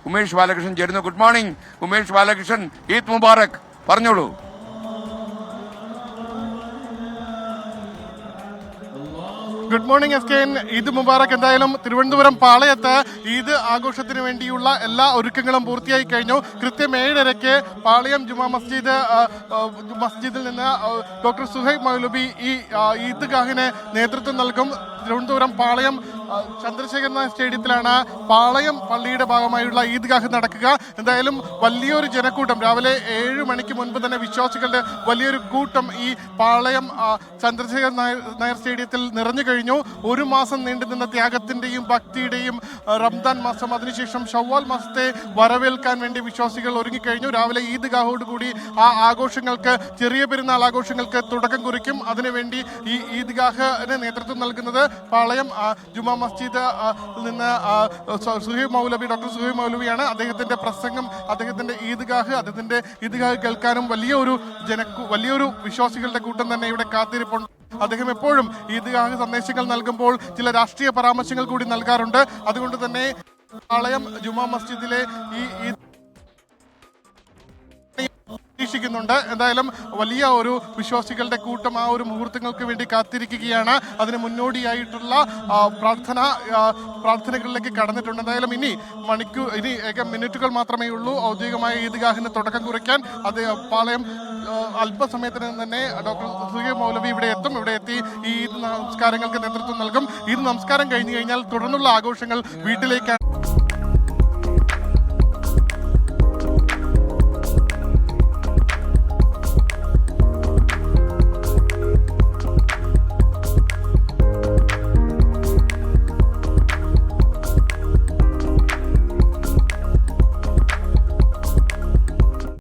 ഉമേഷ് ബാലകൃഷ്ണൻ ചേരുന്നു. Good morning Umesh Balakrishnan, Eid Mubarak, പറഞ്ഞോളൂ. Good morning S K N. Eid Mubarak. എന്തായാലും തിരുവനന്തപുരം പാളയത്ത് ഈദ് ആഘോഷത്തിന് വേണ്ടിയുള്ള എല്ലാ ഒരുക്കങ്ങളും പൂർത്തിയായി കഴിഞ്ഞു. കൃത്യം 7:30 പാളയം ജുമാ മസ്ജിദിൽ നിന്ന് ഡോക്ടർ സുഹൈബ് മൗലവി ഈ ഈദ്ഗാഹിന് നേതൃത്വം നൽകും. തിരുവനന്തപുരം പാളയം ചന്ദ്രശേഖരൻ നായർ സ്റ്റേഡിയത്തിലാണ് പാളയം പള്ളിയുടെ ഭാഗമായുള്ള ഈദ്ഗാഹ് നടക്കുക. എന്തായാലും വലിയൊരു ജനക്കൂട്ടം രാവിലെ 7 മണിക്ക് മുൻപ് തന്നെ വിശ്വാസികളുടെ വലിയൊരു കൂട്ടം ഈ പാളയം ചന്ദ്രശേഖരൻ നായർ സ്റ്റേഡിയത്തിൽ നിറഞ്ഞു കഴിഞ്ഞു. ഒരു മാസം നീണ്ടുനിന്ന ത്യാഗത്തിന്റെയും ഭക്തിയുടെയും റംദാൻ മാസം, അതിനുശേഷം ഷവ്വാൽ മാസത്തെ വരവേൽക്കാൻ വേണ്ടി വിശ്വാസികൾ ഒരുങ്ങിക്കഴിഞ്ഞു. രാവിലെ ഈദ്ഗാഹോടുകൂടി ആ ആഘോഷങ്ങൾക്ക്, ചെറിയ പെരുന്നാൾ ആഘോഷങ്ങൾക്ക് തുടക്കം കുറിക്കും. അതിനുവേണ്ടി ഈ ഈദ്ഗാഹിന് നേതൃത്വം നൽകുന്നത് പാളയം ജുമാ മസ്ജിദ് നിന്ന് സുഹൈബ് മൗലവി, ഡോക്ടർ സുഹൈബ് മൗലവിയാണ്. അദ്ദേഹത്തിന്റെ പ്രസംഗം, അദ്ദേഹത്തിന്റെ ഈദ്ഗാഹ് കേൾക്കാനും വലിയൊരു വിശ്വാസികളുടെ കൂട്ടം തന്നെ ഇവിടെ കാത്തിരിപ്പുണ്ട്. അദ്ദേഹം എപ്പോഴും ഈദ്ഗാഹ് സന്ദേശങ്ങൾ നൽകുമ്പോൾ ചില രാഷ്ട്രീയ പരാമർശങ്ങൾ കൂടി നൽകാറുണ്ട്. അതുകൊണ്ട് തന്നെ പാളയം ജുമാ മസ്ജിദിലെ ഈ പ്രതീക്ഷിക്കുന്നുണ്ട്. എന്തായാലും വലിയ ഒരു വിശ്വാസികളുടെ കൂട്ടം ആ ഒരു മുഹൂർത്തങ്ങൾക്ക് വേണ്ടി കാത്തിരിക്കുകയാണ്. അതിന് മുന്നോടിയായിട്ടുള്ള പ്രാർത്ഥനകളിലേക്ക് കടന്നിട്ടുണ്ട്. എന്തായാലും ഇനി മിനിറ്റുകൾ മാത്രമേ ഉള്ളൂ ഔദ്യോഗികമായ ഈദ്ഗാഹിന് തുടക്കം കുറിക്കാൻ. അത് പാളയം അല്പസമയത്തിന് തന്നെ ഡോക്ടർ സുഹൈബ് മൗലവി ഇവിടെ എത്തി ഈ നമസ്കാരങ്ങൾക്ക് നേതൃത്വം നൽകും. ഈ നമസ്കാരം കഴിഞ്ഞു കഴിഞ്ഞാൽ തുടർന്നുള്ള ആഘോഷങ്ങൾ വീട്ടിലേക്കാണ്.